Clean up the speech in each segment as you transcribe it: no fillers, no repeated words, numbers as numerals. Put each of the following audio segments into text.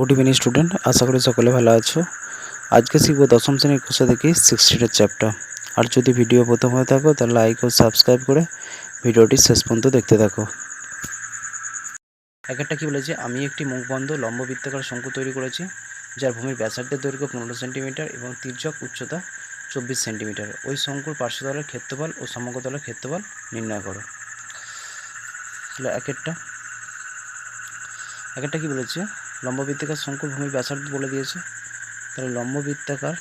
Good evening student, আশা করি সকলে ভালো আছো। আজকে শিখবো দশম শ্রেণীর কোষা থেকে 60 চ্যাপ্টার। আর যদি ভিডিও প্রথম হয়ে থাকো তাহলে লাইক ও সাবস্ক্রাইব করে ভিডিওটি শেষ পর্যন্ত দেখতে থাকো। একটা কি বলেছে, আমি একটি মুখবন্ধ লম্ব বৃত্তাকার শঙ্কু তৈরি করেছি, যার ভূমির ব্যাসার্ধের দৈর্ঘ্য 15 সেন্টিমিটার এবং তির্যক উচ্চতা 24 সেন্টিমিটার। ওই শঙ্কুর পার্শ্বতলের ক্ষেত্রফল ও সমগ্রতলের ক্ষেত্রফল নির্ণয় করো। তাহলে একটা কি বলেছে, লম্ব বৃত্তাকার শঙ্কুর ভূমির ব্যাসার্ধ বলে দিয়েছে। তাহলে লম্ব বৃত্তাকার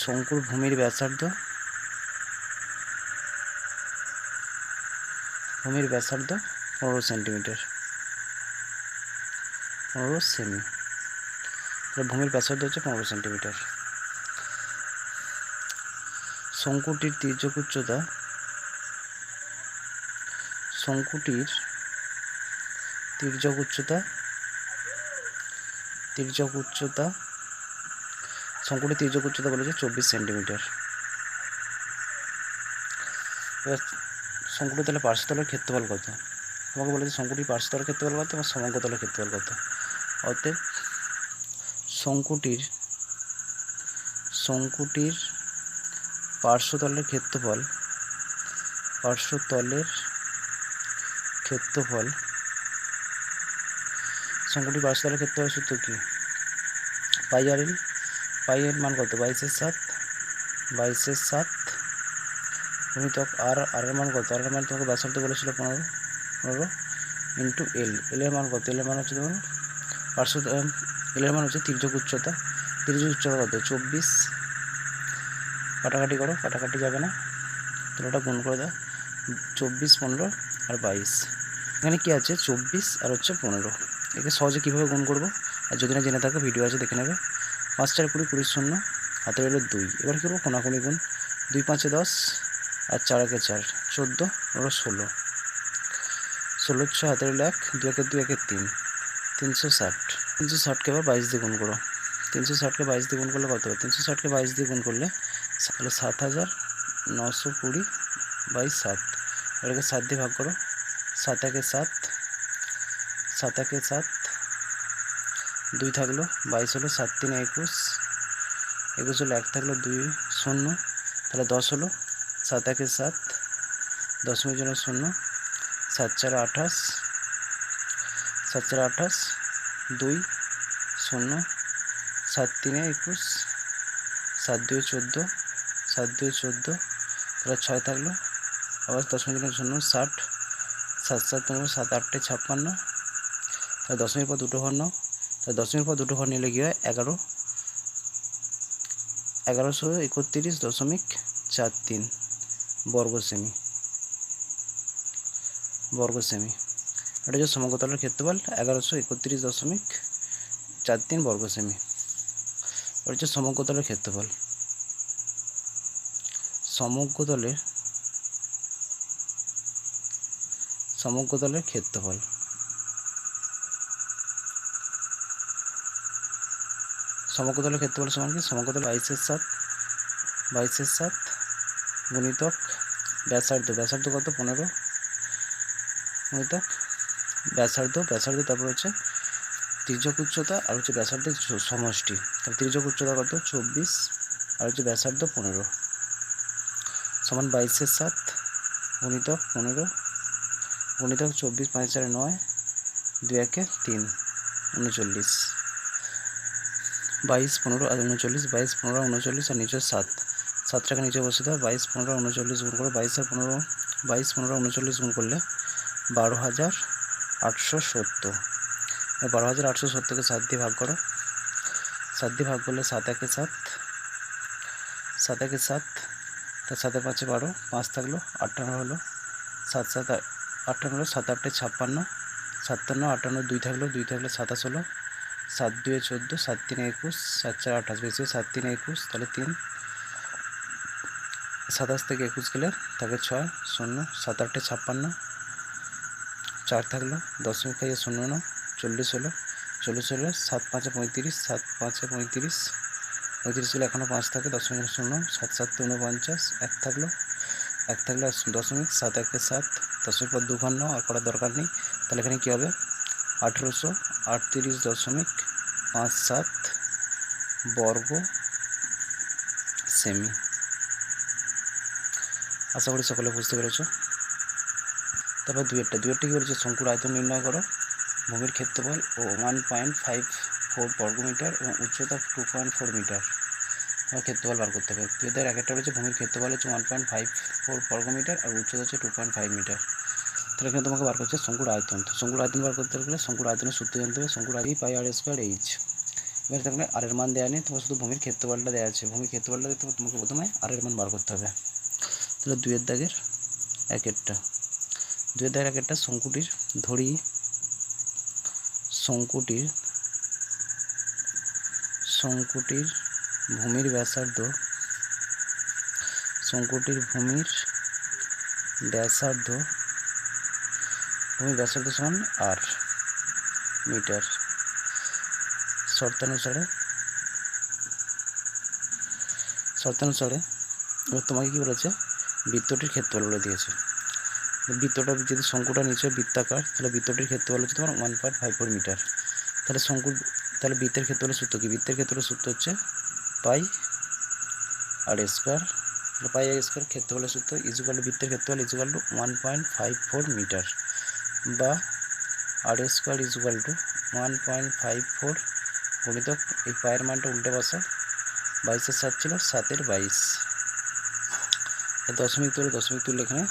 শঙ্কুর ভূমির ব্যাসার্ধ 15 সেন্টিমিটার, 15 সেমি। তাহলে ভূমির ব্যাসার্ধ হচ্ছে 15 সেন্টিমিটার। শঙ্কুটির তির্যক উচ্চতা শঙ্কুটির তির্যক উচ্চতা বলেছে 24 সেন্টিমিটার। এবার শঙ্কুটির তাহলে পার্শ্বতলের ক্ষেত্রফল কত? আমাকে বলেছে শঙ্কুটির পার্শ্বতলের ক্ষেত্রফল কত এবং সমগ্রতলের ক্ষেত্রফল কত। অতএব শঙ্কুটির পার্শ্বতলের ক্ষেত্রফল শঙ্কুটির পার্শ্বতলের ক্ষেত্রফল সূত্র কি? পাই আর এল। পাই এর মান কত? 22/7 গুণিতক আর এর মান কত? আর এর মান তোমাকে ব্যাসার্ধ বলেছিল 15 ইন্টু এল। এল এর মান কত? এল এর মান হচ্ছে তোমার এল এর মান হচ্ছে তির্যক উচ্চতা কত? 24। কাটাকাটি করো, কাটাকাটি যাবে না, তাহলে ওটা গুণ করে দাও। 24, 15 আর 22। এখানে কি আছে? 24 আর হচ্ছে 15। একে সহজে কীভাবে গুণ করবো, আর যদি না জেনে থাকো ভিডিও আছে দেখে নেবে। 5 4 20, 20 শূন্য, হাতে রইল 2। এবার কী করবো? কোনাকুনি গুণ। 2 5 10 আর 4 1 4, 14, 16, 16 6, হাতে রইল 1, 2 1 2 1 3, 360। 360কে এবার 22 দিয়ে গুণ করো। 360কে 22 দিয়ে গুণ করলে কত হবে? 360কে 22 দিয়ে গুণ করলে তাহলে 7920/7। এটাকে 7 দিয়ে ভাগ করো। 7 1 7, 7 1 7, 2 থাকলো, 22 হলো, 7 3 21, 21 হলো, 1 থাকলো, 2 0, তাহলে 10 হলো। 7 1 7, 10 জন্য 0, 7 4 28, 7 4 28, 2 0, 7 3 21, 7 2 14, 7 2 14, তাহলে 6 থাকলো, আবার 10 জন্য 0, 60, 7 7 15, 7 8 56, তাহলে 10 পর দুটো ঘর নাও। তাহলে 10 পর দুটো ঘর নিলে কি হয়? 1131.43 বর্গ সেমি। এটা হচ্ছে সমগ্রতলের ক্ষেত্রফল 1131.43 বর্গ সেমি। এটা হচ্ছে সমগ্রতলের ক্ষেত্রফল। সমগ্রতলের ক্ষেত্রফল সমান কি? সমগ্রতল 22/7 গুণিতক ব্যাসার্ধ কত? 15 গুণিতক ব্যাসার্ধ, তারপর হচ্ছে তির্যক উচ্চতা আর হচ্ছে ব্যাসার্ধের সমষ্টি। তাহলে তির্যক উচ্চতা কত? 24 আর হচ্ছে ব্যাসার্ধ 15 সমান 22/7 গুণিতক 15 গুণিতক 24 5 4 9, 2 1 3, 39। 22 15 আর 39, 22 15 39 আর নিচে 7, 7টাকে নিচে বসে দাও। 22 15 39 গুণ করে 22 আর 15, 22 15 39 গুণ করলে 12,870। 12,870কে 7 দিয়ে ভাগ করো। 7 দিয়ে ভাগ করলে 7 1 7, 7 1 7, তার 7 5 12, 5 থাকলো, 58 হলো, 7 7 58 হলো, 7 8 56, 57 58, 2 থাকলো, 2 থাকলে 27 হলো, 7 2 14, 7 3 21, 7 4 28, বেশি 7 3 21, তাহলে 3, 27 থেকে 21 গেলে থাকে 6 0, 7 8 56, 4 থাকলো, 10 খাইয়ে 0 না, 40 হলো, 40 হলো, 7 5 35, 7 5 35, 35 গেলে এখনও 5 থাকে, 0.0 7 7 49, এক থাকলো দশমিক, 7 1 7, দশমিক পর 2 ঘর নাও, আর করার দরকার নেই। তাহলে এখানে কী হবে 1838.57 বর্গ সেমি। আশা করি সকলে বুঝতে পেরেছ। তারপর দুয়েরটা কী বলেছে, শঙ্কুর আয়তন নির্ণয় করো, ভূমির ক্ষেত্রফল ও 1.54 বর্গমিটার এবং উচ্চতা 2.4 মিটার, ক্ষেত্রফল বার করতে হবে। দুয়ের একটা রয়েছে ভূমির ক্ষেত্রফল হচ্ছে 1.54 বর্গমিটার আর উচ্চতা হচ্ছে 2.5 মিটার। তাহলে এখানে তোমাকে বার করছে শঙ্কুর আয়তন। তো শঙ্কুর আয়তন বার করতে গেলে শঙ্কুর আয়তনের সূত্র জানতে হবে, শঙ্কুর আয়তন পাই আর স্কোয়ার এইচ। এবার তাহলে আর এর মান দেওয়া নেই, তোমার শুধু ভূমির ক্ষেত্রফলটা দেওয়া আছে। ভূমির ক্ষেত্রফলটা দিতে তোমাকে প্রথমে আর এর মান বার করতে হবে। তাহলে দুয়ের দাগের একেরটা শঙ্কুটির ধরি, শঙ্কুটির ভূমির ব্যাসার্ধ সমান আর মিটার। শর্তানুসারে এবার তোমাকে কী বলেছে, বৃত্তটির ক্ষেত্রফল বলে দিয়েছে। বৃত্তটা যদি শঙ্কুটা নিচে বৃত্তাকার, তাহলে বৃত্তটির ক্ষেত্রফল হচ্ছে তোমার 1.54 মিটার। তাহলে বৃত্তের ক্ষেত্রফলের সূত্র কি, বৃত্তের ক্ষেত্রফলের সূত্র হচ্ছে পাই আর স্কোয়ার। পাই আর স্কোয়ার ক্ষেত্রফলের সূত্র বৃত্তের ক্ষেত্রফল 1.54 মিটার, বা আর স্কোয়ার 1.54 গুণিতক এই পায়ের মানটা উল্টে বসা, 22 7 ছিল 7 22, দশমিক তুললে এখানে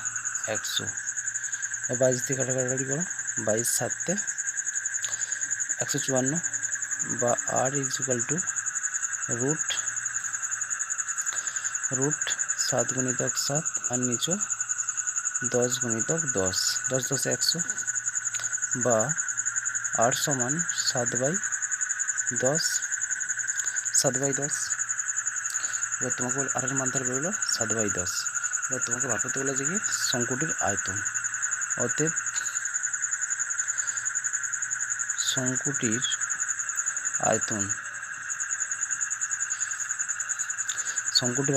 100, 22 দিয়ে কাটাকাটি করো, 22 7 154, বা আর রুট 7 গুণিতক 7 আর নিচে 10 গুণিতক 10, 10 10 100, বা আর সমান 7/10। এবার তোমাকে আর এর মান তাহলে বেরোলো 7/10। এবার তোমাকে বার করতে বলেছে কি শঙ্কুটির আয়তন। অতএব শঙ্কুটির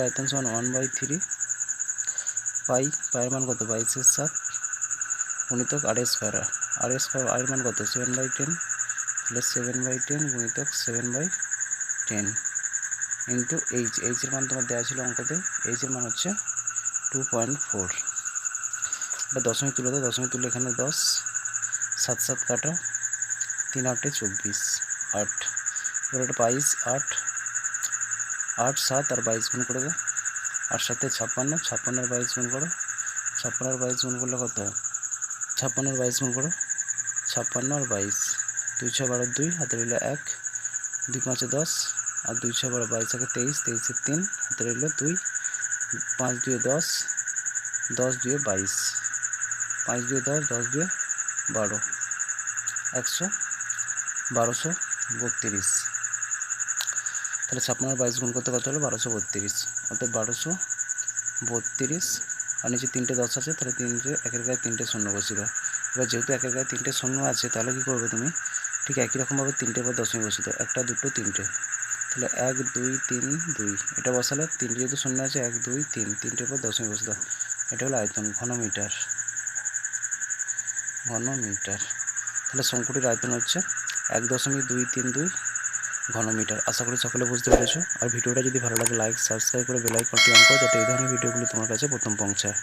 আয়তন সমান 1/3 পায়ের মান কত 22 7 গুণিতক আর স্কোয়ার, আর মান কত 7/10, তাহলে 7/10 গুণিতক 7/10 ইন্টু এইচের মান তোমার দেওয়া ছিল অঙ্কতে, এইচের মান হচ্ছে 2.4। এটা দশমিক তুলে এখানে 10, 7 7 কাটা, 3 8 24, 8। এবার এটা 22 8 7 আর 22 গুণ করে দাও, 8 7 56, 56 আর 22 গুণ করো, 56 আর 22 গুণ করলে কত হয়, 56 আর 22 গুণ করো, 56 আর 22, 2 6 12 2 হাতে রইল 1, 2 5 10 আর 2 6 12 22 থেকে 23, 23 3 হাতে রইল 2, 5 2 10, 10 2 22, 5 2 10, 10 2 12, 1232। তাহলে 56 আর 22 গুণ করতে কত হলো 1232, অর্থাৎ 1232, আর নিচে 3টে 10 আছে, তাহলে 3টে একের গায়ে 3টে শূন্য বসিয়ে দাও। এবার যেহেতু একের গায়ে 3টে শূন্য আছে, তাহলে কী করবে তুমি, ঠিক একই রকমভাবে 3টের পর দশমিক বসিয়ে দাও, 1 2 3টে, তাহলে 1 2 3 2 এটা বসালে 3টে যেহেতু শূন্য আছে 1 2 3, 3টের পর দশমিক বসিয়ে দাও। এটা হলো আয়তন ঘনমিটার। তাহলে শঙ্কুটির আয়তন হচ্ছে 1.232 ঘনমিটার। আশা করি সকলে বুঝতে পেরেছো। আর ভিডিওটা যদি ভালো লাগে লাইক সাবস্ক্রাইব করে বেল আইকনটি অন করো, যাতে এই ধরনের ভিডিওগুলি তোমার কাছে প্রথম পৌঁছায়।